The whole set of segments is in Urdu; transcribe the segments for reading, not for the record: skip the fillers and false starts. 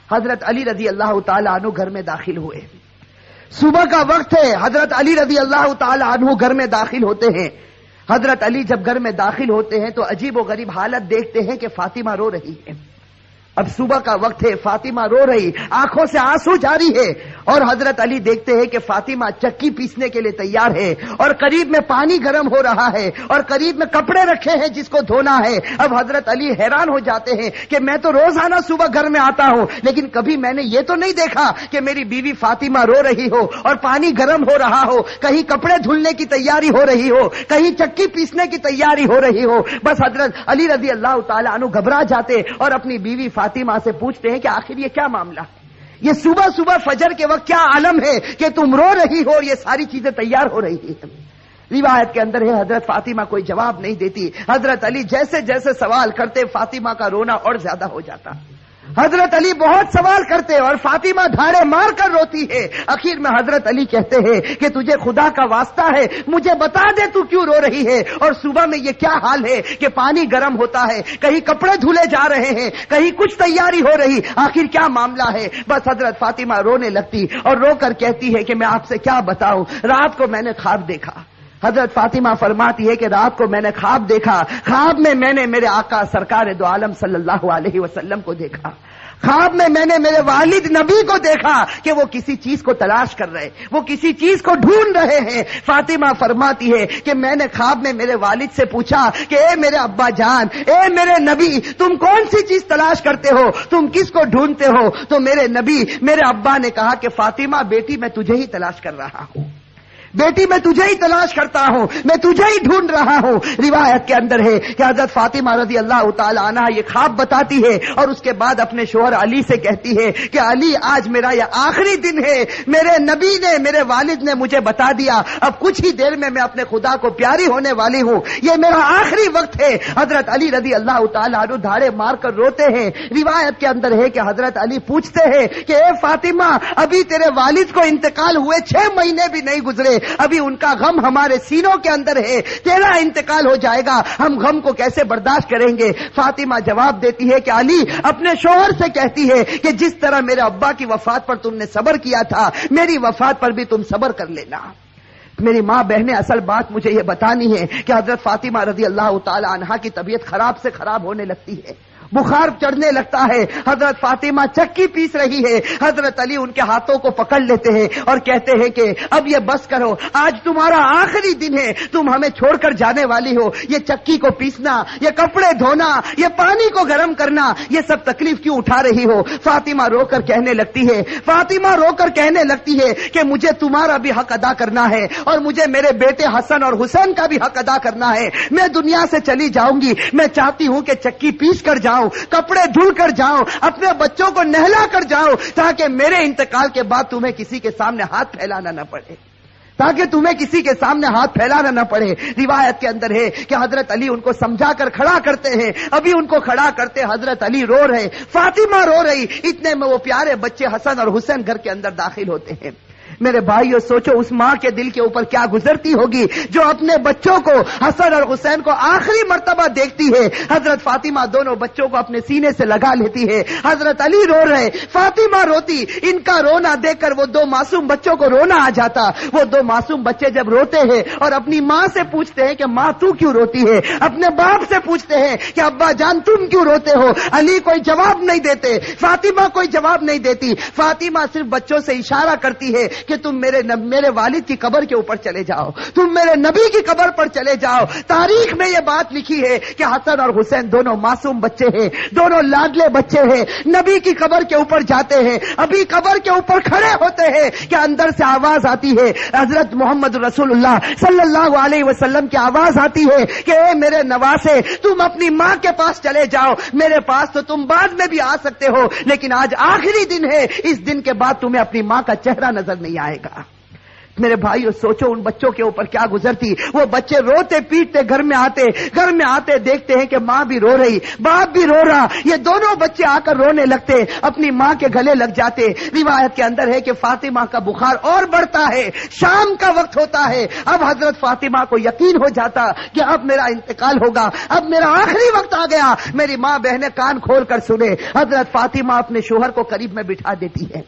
حضرت علی رضی اللہ تعالی عنہ گھر میں داخل ہوئے. صبح کا وقت ہے. حضرت علی رضی اللہ تعالی عنہ گھر میں داخل ہوتے ہیں. حضرت علی جب گھر میں داخل ہوتے ہیں تو عجیب و غریب حالت دیکھتے ہیں کہ فاطمہ رو رہی ہے. اب صبح کا وقت ہے, فاطمہ رو رہی, آنکھوں سے آنسو جاری ہے, اور حضرت علی دیکھتے ہیں کہ فاطمہ چکی پیسنے کے لیے تیار ہے, اور قریب میں پانی گرم ہو رہا ہے, اور قریب میں کپڑے رکھے ہیں جس کو دھونا ہے. اب حضرت علی حیران ہو جاتے ہیں کہ میں تو روزانہ صبح گھر میں آتا ہوں, لیکن کبھی میں نے یہ تو نہیں دیکھا کہ میری بیوی فاطمہ رو رہی ہو اور پانی گرم ہو رہا ہو, کہیں کپڑے دھلنے کی تیاری ہو رہی ہو, کہیں چکی پیسنے کی تیاری ہو رہی ہو. بس حضرت علی رضی اللہ تعالی عنہ گھبرا جاتے اور اپنی بیوی فاطمہ سے پوچھتے ہیں کہ آخر یہ کیا معاملہ ہے, یہ صبح صبح فجر کے وقت کیا عالم ہے کہ تم رو رہی ہو اور یہ ساری چیزیں تیار ہو رہی ہیں. روایت کے اندر ہے حضرت فاطمہ کوئی جواب نہیں دیتی. حضرت علی جیسے جیسے سوال کرتے فاطمہ کا رونا اور زیادہ ہو جاتا. حضرت علی بہت سوال کرتے اور فاطمہ دھاڑے مار کر روتی ہے. آخر میں حضرت علی کہتے ہیں کہ تجھے خدا کا واسطہ ہے, مجھے بتا دے تو کیوں رو رہی ہے, اور صبح میں یہ کیا حال ہے کہ پانی گرم ہوتا ہے, کہیں کپڑے دھلے جا رہے ہیں, کہیں کچھ تیاری ہو رہی, آخر کیا معاملہ ہے. بس حضرت فاطمہ رونے لگتی اور رو کر کہتی ہے کہ میں آپ سے کیا بتاؤں, رات کو میں نے خواب دیکھا. حضرت فاطمہ فرماتی ہے کہ رات کو میں نے خواب دیکھا, خواب میں میں نے میرے آقا سرکار دو عالم صلی اللہ علیہ وسلم کو دیکھا, خواب میں میں نے میرے والد نبی کو دیکھا کہ وہ کسی چیز کو تلاش کر رہے, وہ کسی چیز کو ڈھونڈ رہے ہیں. فاطمہ فرماتی ہے کہ میں نے خواب میں میرے والد سے پوچھا کہ اے میرے ابا جان, اے میرے نبی, تم کون سی چیز تلاش کرتے ہو, تم کس کو ڈھونڈتے ہو؟ تو میرے نبی, میرے ابا نے کہا کہ فاطمہ بیٹی میں تجھے ہی تلاش کر رہا ہوں, بیٹی میں تجھے ہی تلاش کرتا ہوں, میں تجھے ہی ڈھونڈ رہا ہوں. روایت کے اندر ہے کہ حضرت فاطمہ رضی اللہ تعالی عنہ یہ خواب بتاتی ہے اور اس کے بعد اپنے شوہر علی سے کہتی ہے کہ علی آج میرا یہ آخری دن ہے, میرے نبی نے, میرے والد نے مجھے بتا دیا, اب کچھ ہی دیر میں اپنے خدا کو پیاری ہونے والی ہوں, یہ میرا آخری وقت ہے. حضرت علی رضی اللہ تعالی عنہ دھاڑے مار کر روتے ہیں. روایت کے اندر ہے کہ حضرت علی پوچھتے ہیں کہ اے فاطمہ, ابھی تیرے والد کو انتقال ہوئے 6 مہینے بھی نہیں گزرے, ابھی ان کا غم ہمارے سینوں کے اندر ہے, تیرا انتقال ہو جائے گا, ہم غم کو کیسے برداشت کریں گے؟ فاطمہ جواب دیتی ہے کہ علی اپنے شوہر سے کہتی ہے کہ جس طرح میرے ابا کی وفات پر تم نے صبر کیا تھا, میری وفات پر بھی تم صبر کر لینا. میری ماں بہنیں, اصل بات مجھے یہ بتانی ہے کہ حضرت فاطمہ رضی اللہ تعالی عنہا کی طبیعت خراب سے خراب ہونے لگتی ہے, بخار چڑھنے لگتا ہے. حضرت فاطمہ چکی پیس رہی ہے, حضرت علی ان کے ہاتھوں کو پکڑ لیتے ہیں اور کہتے ہیں کہ اب یہ بس کرو, آج تمہارا آخری دن ہے, تم ہمیں چھوڑ کر جانے والی ہو, یہ چکی کو پیسنا, یہ کپڑے دھونا, یہ پانی کو گرم کرنا, یہ سب تکلیف کیوں اٹھا رہی ہو؟ فاطمہ رو کر کہنے لگتی ہے, فاطمہ رو کر کہنے لگتی ہے کہ مجھے تمہارا بھی حق ادا کرنا ہے اور مجھے میرے بیٹے حسن اور حسین کا بھی حق ادا کرنا ہے. میں دنیا سے چلی جاؤں گی, میں چاہتی ہوں کہ چکی پیس کر جاؤں, کپڑے دھل کر جاؤں, اپنے بچوں کو نہلا کر جاؤں, تاکہ میرے انتقال کے بعد تمہیں کسی کے سامنے ہاتھ پھیلانا نہ پڑے, تاکہ تمہیں کسی کے سامنے ہاتھ پھیلانا نہ پڑے. روایت کے اندر ہے کہ حضرت علی ان کو سمجھا کر کھڑا کرتے ہیں, ابھی ان کو کھڑا کرتے حضرت علی رو رہے, فاطمہ رو رہی, اتنے میں وہ پیارے بچے حسن اور حسین گھر کے اندر داخل ہوتے ہیں. میرے بھائیو سوچو اس ماں کے دل کے اوپر کیا گزرتی ہوگی جو اپنے بچوں کو حسن اور حسین کو آخری مرتبہ دیکھتی ہے. حضرت فاطمہ دونوں بچوں کو اپنے سینے سے لگا لیتی ہے, حضرت علی رو رہے, فاطمہ روتی. ان کا رونا دیکھ کر وہ 2 معصوم بچوں کو رونا آ جاتا. وہ 2 معصوم بچے جب روتے ہیں اور اپنی ماں سے پوچھتے ہیں کہ ماں تو کیوں روتی ہے, اپنے باپ سے پوچھتے ہیں کہ ابا جان تم کیوں روتے ہو, علی کوئی جواب نہیں دیتے, فاطمہ کوئی جواب نہیں دیتی. فاطمہ صرف بچوں سے اشارہ کرتی ہے کہ تم میرے والد کی قبر کے اوپر چلے جاؤ, تم میرے نبی کی قبر پر چلے جاؤ. تاریخ میں یہ بات لکھی ہے کہ حسن اور حسین دونوں معصوم بچے ہیں, دونوں لاڈلے بچے ہیں, نبی کی قبر کے اوپر جاتے ہیں. ابھی قبر کے اوپر کھڑے ہوتے ہیں کہ اندر سے آواز آتی ہے, حضرت محمد رسول اللہ صلی اللہ علیہ وسلم کی آواز آتی ہے کہ اے میرے نواسے, تم اپنی ماں کے پاس چلے جاؤ, میرے پاس تو تم بعد میں بھی آ سکتے ہو, لیکن آج آخری دن ہے, اس دن کے بعد تمہیں اپنی ماں کا چہرہ نظر نہیں آئے گا. میرے بھائیو سوچو ان بچوں کے اوپر کیا گزرتی. وہ بچے روتے پیٹتے گھر میں آتے دیکھتے ہیں کہ ماں بھی رو رہی, باپ بھی رو رہا. یہ دونوں بچے آ کر رونے لگتے, اپنی ماں کے گلے لگ جاتے. روایت کے اندر ہے کہ فاطمہ کا بخار اور بڑھتا ہے. شام کا وقت ہوتا ہے. اب حضرت فاطمہ کو یقین ہو جاتا کہ اب میرا انتقال ہوگا, اب میرا آخری وقت آ گیا. میری ماں بہنیں کان کھول کر سنے. حضرت فاطمہ اپنے شوہر کو قریب میں بٹھا دیتی ہے.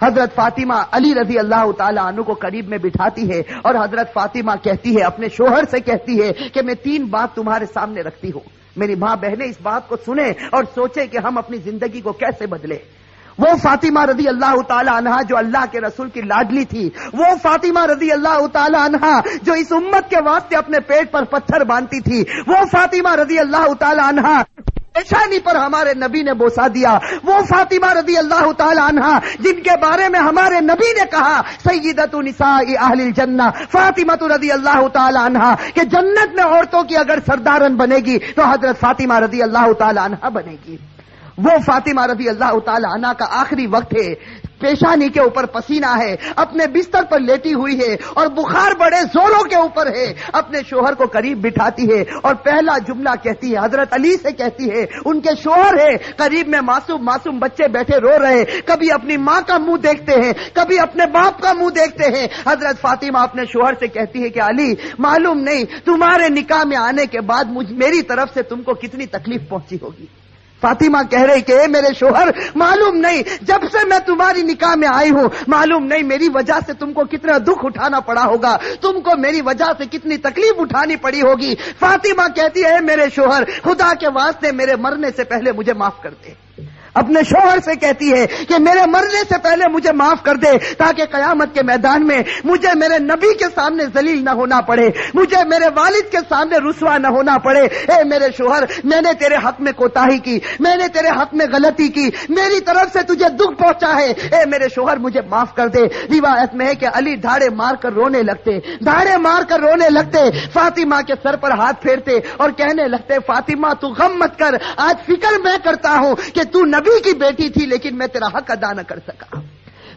حضرت فاطمہ علی رضی اللہ تعالی عنہ کو قریب میں بٹھاتی ہے اور حضرت فاطمہ کہتی ہے, اپنے شوہر سے کہتی ہے کہ میں 3 بات تمہارے سامنے رکھتی ہوں. میری ماں بہنیں اس بات کو سنیں اور سوچیں کہ ہم اپنی زندگی کو کیسے بدلیں. وہ فاطمہ رضی اللہ تعالی عنہا جو اللہ کے رسول کی لاڈلی تھی, وہ فاطمہ رضی اللہ تعالی عنہا جو اس امت کے واسطے اپنے پیٹ پر پتھر باندھتی تھی, وہ فاطمہ رضی اللہ تعالی عنہا پیشانی پر ہمارے نبی نے بوسا دیا, وہ فاطمہ رضی اللہ تعالی عنہا جن کے بارے میں ہمارے نبی نے کہا سیدۃ نساء اہل الجنہ فاطمہ رضی اللہ تعالی عنہا کہ جنت میں عورتوں کی اگر سردارن بنے گی تو حضرت فاطمہ رضی اللہ تعالی عنہا بنے گی. وہ فاطمہ رضی اللہ تعالی عنہا کا آخری وقت ہے, پیشانی کے اوپر پسینہ ہے, اپنے بستر پر لیٹی ہوئی ہے اور بخار بڑے زوروں کے اوپر ہے. اپنے شوہر کو قریب بٹھاتی ہے اور پہلا جملہ کہتی ہے, حضرت علی سے کہتی ہے, ان کے شوہر ہے قریب میں, معصوم بچے بیٹھے رو رہے, کبھی اپنی ماں کا منہ دیکھتے ہیں, کبھی اپنے باپ کا منہ دیکھتے ہیں. حضرت فاطمہ اپنے شوہر سے کہتی ہے کہ علی معلوم نہیں تمہارے نکاح میں آنے کے بعد میری طرف سے تم کو کتنی تکلیف پہنچی ہوگی. فاطمہ کہہ رہی کہ اے میرے شوہر معلوم نہیں جب سے میں تمہاری نکاح میں آئی ہوں معلوم نہیں میری وجہ سے تم کو کتنا دکھ اٹھانا پڑا ہوگا, تم کو میری وجہ سے کتنی تکلیف اٹھانی پڑی ہوگی. فاطمہ کہتی ہے میرے شوہر خدا کے واسطے میرے مرنے سے پہلے مجھے معاف کر دے. اپنے شوہر سے کہتی ہے کہ میرے مرنے سے پہلے مجھے معاف کر دے تاکہ قیامت کے میدان میں مجھے میرے نبی کے سامنے ذلیل نہ ہونا پڑے, مجھے میرے والد کے سامنے رسوا نہ ہونا پڑے. اے میرے شوہر میں نے تیرے حق میں کوتاہی کی, میں نے تیرے حق میں غلطی کی, میری طرف سے تجھے دکھ پہنچا ہے, اے میرے شوہر مجھے معاف کر دے. روایت میں ہے کہ علی دھاڑے مار کر رونے لگتے, فاطمہ کے سر پر ہاتھ پھیرتے اور کہنے لگتے فاطمہ تو غم مت کر, آج فکر میں کرتا ہوں کہ تو نبی کی بیٹی تھی لیکن میں تیرا حق ادا نہ کر سکا,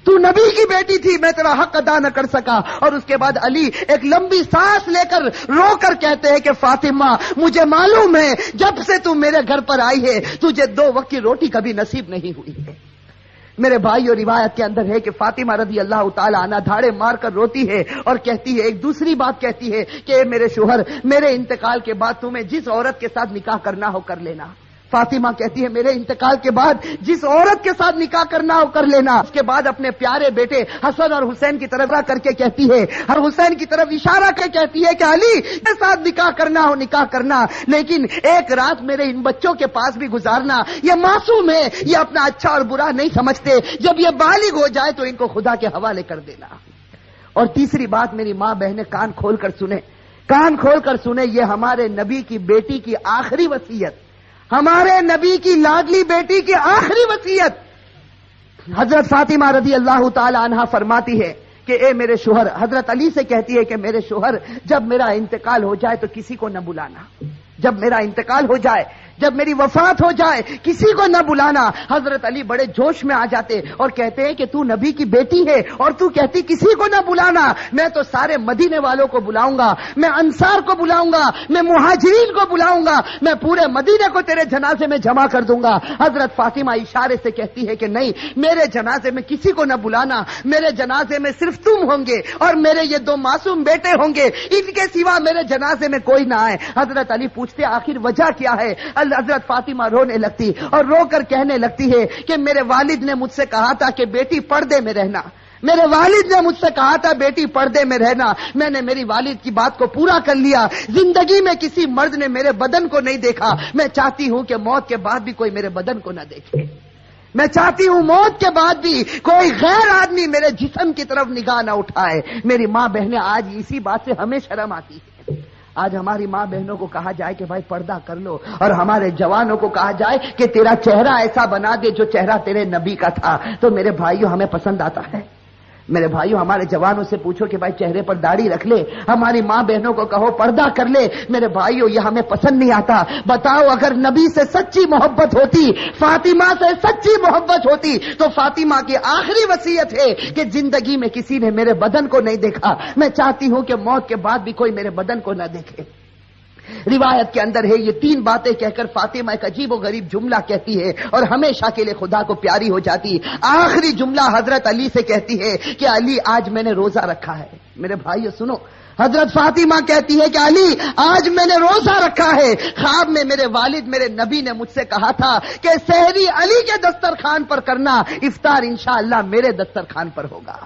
تو نبی کی بیٹی تھی میں تیرا حق ادا نہ کر سکا. اور اس کے بعد علی ایک لمبی سانس لے کر رو کر کہتے ہیں کہ فاطمہ مجھے معلوم ہے جب سے تو میرے گھر پر آئی ہے تجھے 2 وقت کی روٹی کبھی نصیب نہیں ہوئی ہے. میرے بھائیو روایت کے اندر ہے کہ فاطمہ رضی اللہ تعالی عنہا دھاڑے مار کر روتی ہے اور کہتی ہے, ایک دوسری بات کہتی ہے کہ میرے شوہر میرے انتقال کے بعد تمہیں جس عورت کے ساتھ نکاح کرنا ہو کر لینا. فاطمہ کہتی ہے میرے انتقال کے بعد جس عورت کے ساتھ نکاح کرنا ہو کر لینا. اس کے بعد اپنے پیارے بیٹے حسن اور حسین کی طرف کر کے کہتی ہے, اور حسین کی طرف اشارہ کر کہتی ہے کہ علی کے ساتھ نکاح کرنا ہو نکاح کرنا, لیکن ایک رات میرے ان بچوں کے پاس بھی گزارنا. یہ معصوم ہے, یہ اپنا اچھا اور برا نہیں سمجھتے, جب یہ بالغ ہو جائے تو ان کو خدا کے حوالے کر دینا. اور تیسری بات میری ماں بہنیں کان کھول کر سنیں, یہ ہمارے نبی کی بیٹی کی آخری وصیت, ہمارے نبی کی لاڈلی بیٹی کی آخری وصیت. حضرت فاطمہ رضی اللہ تعالی عنہا فرماتی ہے کہ اے میرے شوہر, حضرت علی سے کہتی ہے کہ میرے شوہر جب میرا انتقال ہو جائے تو کسی کو نہ بلانا, جب میرا انتقال ہو جائے, جب میری وفات ہو جائے کسی کو نہ بلانا. حضرت علی بڑے جوش میں آ جاتے اور کہتے ہیں کہ تو نبی کی بیٹی ہے اور تو کہتی کسی کو نہ بلانا, میں تو سارے مدینے والوں کو بلاؤں گا, میں انصار کو بلاؤں گا, میں مہاجرین کو بلاؤں گا, میں پورے مدینے کو تیرے جنازے میں جمع کر دوں گا. حضرت فاطمہ اشارے سے کہتی ہے کہ نہیں, میرے جنازے میں کسی کو نہ بلانا, میرے جنازے میں صرف تم ہوں گے اور میرے یہ 2 معصوم بیٹے ہوں گے, ان کے سوا میرے جنازے میں کوئی نہ آئے. حضرت علی پوچھتے آخر وجہ کیا ہے؟ حضرت فاطمہ رونے لگتی اور رو کر کہنے لگتی ہے کہ میرے والد نے مجھ سے کہا تھا کہ بیٹی پردے میں رہنا, میرے والد نے مجھ سے کہا تھا بیٹی پردے میں رہنا, میں نے میری والد کی بات کو پورا کر لیا. زندگی میں کسی مرد نے میرے بدن کو نہیں دیکھا, میں چاہتی ہوں کہ موت کے بعد بھی کوئی میرے بدن کو نہ دیکھے, میں چاہتی ہوں موت کے بعد بھی کوئی غیر آدمی میرے جسم کی طرف نگاہ نہ اٹھائے. میری ماں بہنیں آج اسی بات سے ہمیں شرم آتی ہے. آج ہماری ماں بہنوں کو کہا جائے کہ بھائی پردہ کر لو, اور ہمارے جوانوں کو کہا جائے کہ تیرا چہرہ ایسا بنا دے جو چہرہ تیرے نبی کا تھا, تو میرے بھائیوں ہمیں پسند آتا ہے؟ میرے بھائیو ہمارے جوانوں سے پوچھو کہ بھائی چہرے پر داڑھی رکھ لے، ہماری ماں بہنوں کو کہو پردہ کر لے، میرے بھائیو یہ ہمیں پسند نہیں آتا۔ بتاؤ اگر نبی سے سچی محبت ہوتی، فاطمہ سے سچی محبت ہوتی تو فاطمہ کی آخری وصیت ہے کہ زندگی میں کسی نے میرے بدن کو نہیں دیکھا، میں چاہتی ہوں کہ موت کے بعد بھی کوئی میرے بدن کو نہ دیکھے۔ روایت کے اندر ہے یہ تین باتیں کہہ کر فاطمہ ایک عجیب و غریب جملہ کہتی ہے اور ہمیشہ کے لیے خدا کو پیاری ہو جاتی۔ آخری جملہ حضرت علی سے کہتی ہے کہ علی آج میں نے روزہ رکھا ہے۔ میرے بھائیو سنو، حضرت فاطمہ کہتی ہے کہ علی آج میں نے روزہ رکھا ہے، خواب میں میرے والد میرے نبی نے مجھ سے کہا تھا کہ سحری علی کے دسترخوان پر کرنا، افطار انشاءاللہ میرے دسترخوان پر ہوگا۔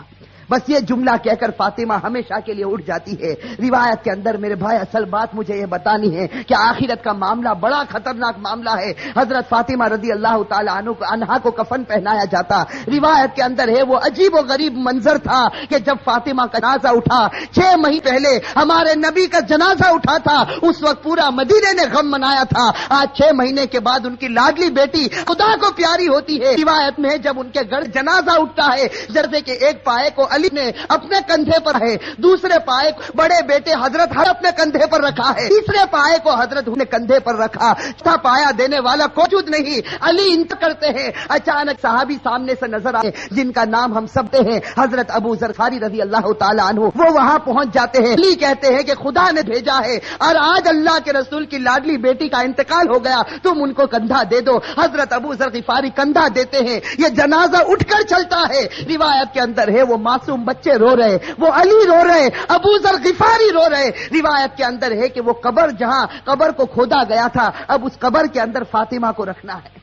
بس یہ جملہ کہہ کر فاطمہ ہمیشہ کے لیے اٹھ جاتی ہے۔ روایت کے اندر میرے بھائی اصل بات مجھے یہ بتانی ہے کہ آخرت کا معاملہ بڑا خطرناک معاملہ ہے۔ حضرت فاطمہ رضی اللہ تعالی عنہا کو کفن پہنایا جاتا۔ روایت کے اندر ہے وہ عجیب و غریب منظر تھا کہ جب فاطمہ کا جنازہ اٹھا، 6 مہینے پہلے ہمارے نبی کا جنازہ اٹھا تھا، اس وقت پورا مدینے نے غم منایا تھا۔ آج 6 مہینے کے بعد ان کی لاڈلی بیٹی خدا کو پیاری ہوتی ہے۔ روایت میں جب ان کے گھر جنازہ اٹھتا ہے، جیسے کہ ایک پائے کو علی نے اپنے کندھے پر ہے، دوسرے پائے بڑے بیٹے حضرت اپنے کندھے پر رکھا ہے، تیسرے پائے کو حضرت نے کندھے پر رکھا، چوتھا پایا دینے والا موجود نہیں، علی انتقال کرتے ہیں۔ اچانک صحابی سامنے سے نظر آئے جن کا نام ہم سب تے ہیں، حضرت ابو ذر غفاری رضی اللہ تعالی عنہ، وہ وہاں پہنچ جاتے ہیں۔ علی کہتے ہیں کہ خدا نے بھیجا ہے اور آج اللہ کے رسول کی لاڈلی بیٹی کا انتقال ہو گیا، تم ان کو کندھا دے دو۔ حضرت ابو ذر غفاری کندھا دیتے ہیں، یہ جنازہ اٹھ کر چلتا ہے۔ روایت کے اندر ہے وہ معصوم بچے رو رہے، وہ علی رو رہے، ابو ذر غفاری رو رہے۔ روایت کے اندر ہے کہ وہ قبر جہاں قبر کو کھودا گیا تھا، اب اس قبر کے اندر فاطمہ کو رکھنا ہے۔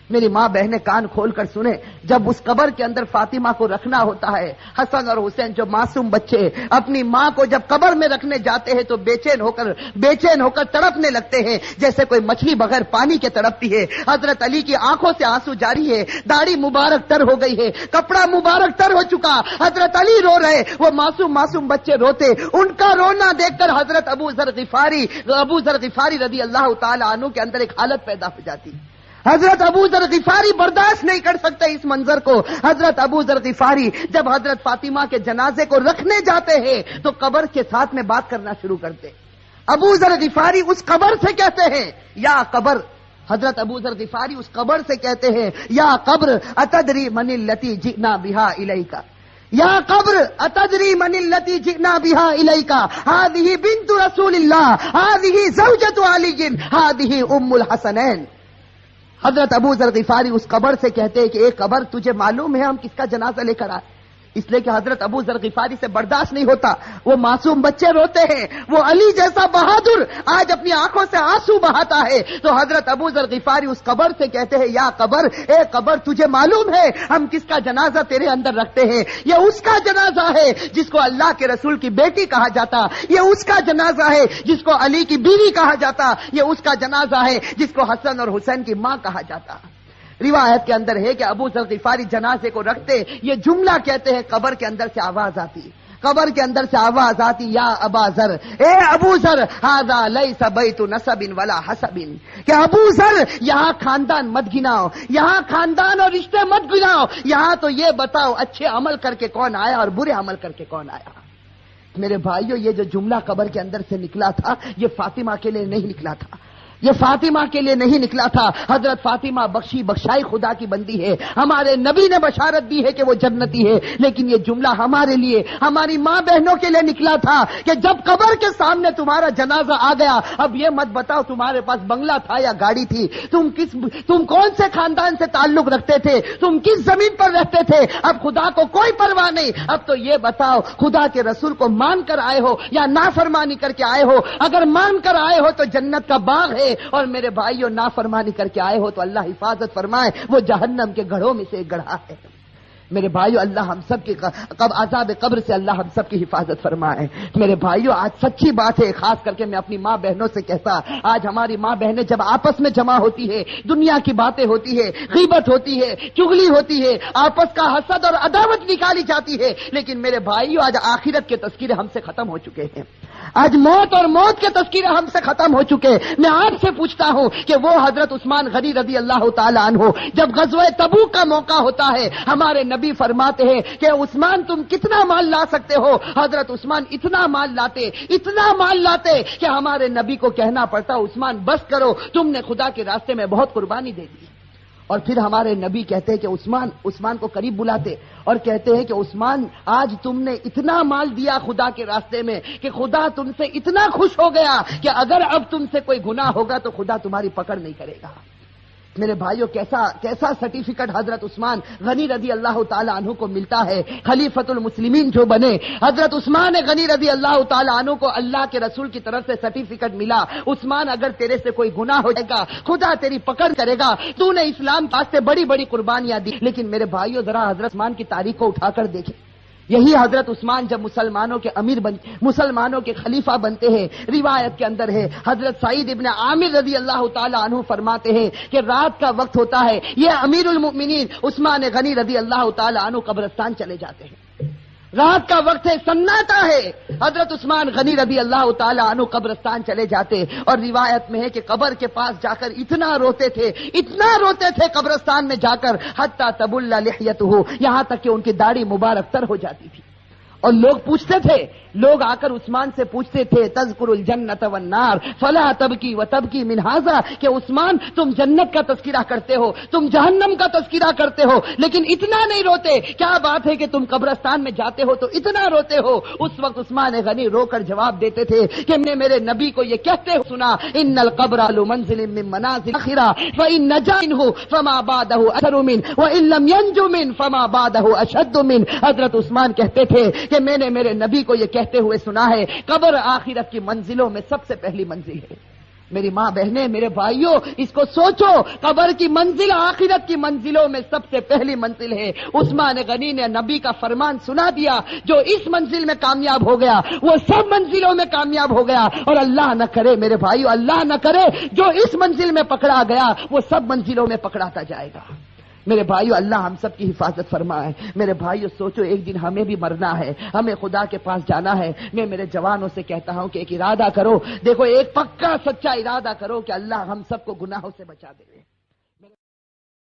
میری ماں بہنیں کان کھول کر سنیں، جب اس قبر کے اندر فاطمہ کو رکھنا ہوتا ہے، حسن اور حسین جو معصوم بچے اپنی ماں کو جب قبر میں رکھنے جاتے ہیں تو بے چین ہو کر تڑپنے لگتے ہیں جیسے کوئی مچھلی بغیر پانی کے تڑپتی ہے۔ حضرت علی کی آنکھوں سے آنسو جاری ہے، داڑھی مبارک تر ہو گئی ہے، کپڑا مبارک تر ہو چکا، حضرت علی رو رہے، وہ معصوم بچے روتے۔ ان کا رونا دیکھ کر حضرت ابو ذر غفاری رضی اللہ تعالی عنہ کے اندر ایک حالت پیدا ہو جاتی۔ حضرت ابو ذر غفاری برداشت نہیں کر سکتے اس منظر کو۔ حضرت ابو ذر غفاری جب حضرت فاطمہ کے جنازے کو رکھنے جاتے ہیں تو قبر کے ساتھ میں بات کرنا شروع کرتے۔ ابو ذر غفاری اس قبر سے کہتے ہیں یا قبر، حضرت ابو ذر غفاری اس قبر سے کہتے ہیں یا قبر اتدری من التی جئنا بها الیک، یا قبر اتدری من التی جئنا بها الیک، هذه بنت رسول الله، هذه زوجة علی، هذه ام الحسنین۔ حضرت ابو ذر غفاری اس قبر سے کہتے ہیں کہ ایک قبر تجھے معلوم ہے ہم کس کا جنازہ لے کر آئے؟ اس لیے کہ حضرت ابو ذر غفاری سے برداشت نہیں ہوتا، وہ معصوم بچے روتے ہیں، وہ علی جیسا بہادر آج اپنی آنکھوں سے آنسو بہاتا ہے، تو حضرت ابو ذر غفاری اس قبر سے کہتے ہیں یا قبر، اے قبر تجھے معلوم ہے ہم کس کا جنازہ تیرے اندر رکھتے ہیں؟ یہ اس کا جنازہ ہے جس کو اللہ کے رسول کی بیٹی کہا جاتا، یہ اس کا جنازہ ہے جس کو علی کی بیوی کہا جاتا، یہ اس کا جنازہ ہے جس کو حسن اور حسین کی ماں کہا جاتا۔ روایت کے اندر ہے کہ ابو ذر غفاری جنازے کو رکھتے، یہ جملہ کہتے ہیں، قبر کے اندر سے آواز آتی، قبر کے اندر سے آواز آتی یا ابا ذر، اے ابو ذر، ھذا لیس بیت نسب ولا حسب، کہ ابو ذر یہاں خاندان مت گناؤ، یہاں خاندان اور رشتے مت گناؤ، یہاں تو یہ بتاؤ اچھے عمل کر کے کون آیا اور برے عمل کر کے کون آیا۔ میرے بھائیو یہ جو جملہ قبر کے اندر سے نکلا تھا یہ فاطمہ کے لیے نہیں نکلا تھا، یہ فاطمہ کے لیے نہیں نکلا تھا۔ حضرت فاطمہ بخشائی خدا کی بندی ہے، ہمارے نبی نے بشارت دی ہے کہ وہ جنتی ہے، لیکن یہ جملہ ہمارے لیے، ہماری ماں بہنوں کے لیے نکلا تھا کہ جب قبر کے سامنے تمہارا جنازہ آ گیا، اب یہ مت بتاؤ تمہارے پاس بنگلہ تھا یا گاڑی تھی، تم کون سے خاندان سے تعلق رکھتے تھے، تم کس زمین پر رہتے تھے، اب خدا کو کوئی پرواہ نہیں، اب تو یہ بتاؤ خدا کے رسول کو مان کر آئے ہو یا نافرمانی کر کے آئے ہو؟ اگر مان کر آئے ہو تو جنت کا باغ ہے، اور میرے بھائیوں نافرمانی کر کے آئے ہو تو اللہ حفاظت فرمائے، وہ جہنم کے گڑھوں میں سے ایک گڑھا ہے۔ میرے بھائیو اللہ ہم سب کی عذاب قبر سے اللہ ہم سب کی حفاظت فرمائے۔ میرے بھائیو آج سچی بات ہے، خاص کر کے میں اپنی ماں بہنوں سے کہتا، آج ہماری ماں بہنیں جب آپس میں جمع ہوتی ہے، دنیا کی باتیں ہوتی ہے، غیبت ہوتی ہے، چغلی ہوتی ہے، آپس کا حسد اور عداوت نکالی جاتی ہے، لیکن میرے بھائیو آج آخرت کے تذکرے ہم سے ختم ہو چکے ہیں، آج موت کے تذکرے ہم سے ختم ہو چکے۔ میں آپ سے پوچھتا ہوں کہ وہ حضرت عثمان غنی رضی اللہ تعالی عنہ جب غزوہ تبوک کا موقع ہوتا ہے، ہمارے نبی نبی فرماتے ہیں کہ عثمان تم کتنا مال لا سکتے ہو؟ حضرت عثمان اتنا مال لاتے کہ ہمارے نبی کو کہنا پڑتا عثمان بس کرو، تم نے خدا کے راستے میں بہت قربانی دے دی۔ اور پھر ہمارے نبی کہتے ہیں کہ عثمان کو قریب بلاتے اور کہتے ہیں کہ عثمان آج تم نے اتنا مال دیا خدا کے راستے میں کہ خدا تم سے اتنا خوش ہو گیا کہ اگر اب تم سے کوئی گناہ ہوگا تو خدا تمہاری پکڑ نہیں کرے گا۔ میرے بھائیوں کیسا سرٹیفکیٹ حضرت عثمان غنی رضی اللہ تعالی عنہ کو ملتا ہے، خلیفۃ المسلمین جو بنے۔ حضرت عثمان غنی رضی اللہ تعالی عنہ کو اللہ کے رسول کی طرف سے سرٹیفکیٹ ملا، عثمان اگر تیرے سے کوئی گناہ ہو جائے گا خدا تیری پکڑ کرے گا، تو نے اسلام واسطے بڑی بڑی قربانیاں دی۔ لیکن میرے بھائیوں ذرا حضرت عثمان کی تاریخ کو اٹھا کر دیکھیں، یہی حضرت عثمان جب مسلمانوں کے خلیفہ بنتے ہیں، روایت کے اندر ہے حضرت سعید ابن عامر رضی اللہ تعالی عنہ فرماتے ہیں کہ رات کا وقت ہوتا ہے، یہ امیر المؤمنین عثمان غنی رضی اللہ تعالی عنہ قبرستان چلے جاتے ہیں، رات کا وقت ہے، سناٹا ہے، حضرت عثمان غنی رضی اللہ تعالی عنہ قبرستان چلے جاتے اور روایت میں ہے کہ قبر کے پاس جا کر اتنا روتے تھے قبرستان میں جا کر حتی تبل لحیتہ، یہاں تک کہ ان کی داڑھی مبارک تر ہو جاتی تھی۔ اور لوگ پوچھتے تھے، لوگ آ کر عثمان سے پوچھتے تھے تذکر الجنت والنار فلا تبکی وتبکی من ھذا، کہ عثمان تم جنت کا تذکرہ کرتے ہو، تم جہنم کا تذکرہ کرتے ہو، لیکن اتنا نہیں روتے، کیا بات ہے کہ تم قبرستان میں جاتے ہو تو اتنا روتے ہو؟ اس وقت عثمان غنی رو کر جواب دیتے تھے کہ میں نے میرے نبی کو یہ کہتے ہو سنا، ان القبر لمنزل من منازل الاخرہ فان نجا منه فما بعده اثر منه وان لم ينج منه فما بعده اشد منه۔ حضرت عثمان کہتے تھے کہ میں نے میرے نبی کو یہ کہتے ہوئے سنا ہے قبر آخرت کی منزلوں میں سب سے پہلی منزل ہے۔ میری ماں بہنیں، میرے بھائیوں، اس کو سوچو، قبر کی منزل آخرت کی منزلوں میں سب سے پہلی منزل ہے۔ عثمان غنی نے نبی کا فرمان سنا دیا، جو اس منزل میں کامیاب ہو گیا وہ سب منزلوں میں کامیاب ہو گیا، اور اللہ نہ کرے میرے بھائیوں، اللہ نہ کرے جو اس منزل میں پکڑا گیا وہ سب منزلوں میں پکڑاتا جائے گا۔ میرے بھائیو، اللہ ہم سب کی حفاظت فرمائے۔ میرے بھائیو سوچو، ایک دن ہمیں بھی مرنا ہے، ہمیں خدا کے پاس جانا ہے۔ میں میرے جوانوں سے کہتا ہوں کہ ایک ارادہ کرو، دیکھو ایک پکا سچا ارادہ کرو کہ اللہ ہم سب کو گناہوں سے بچا دے۔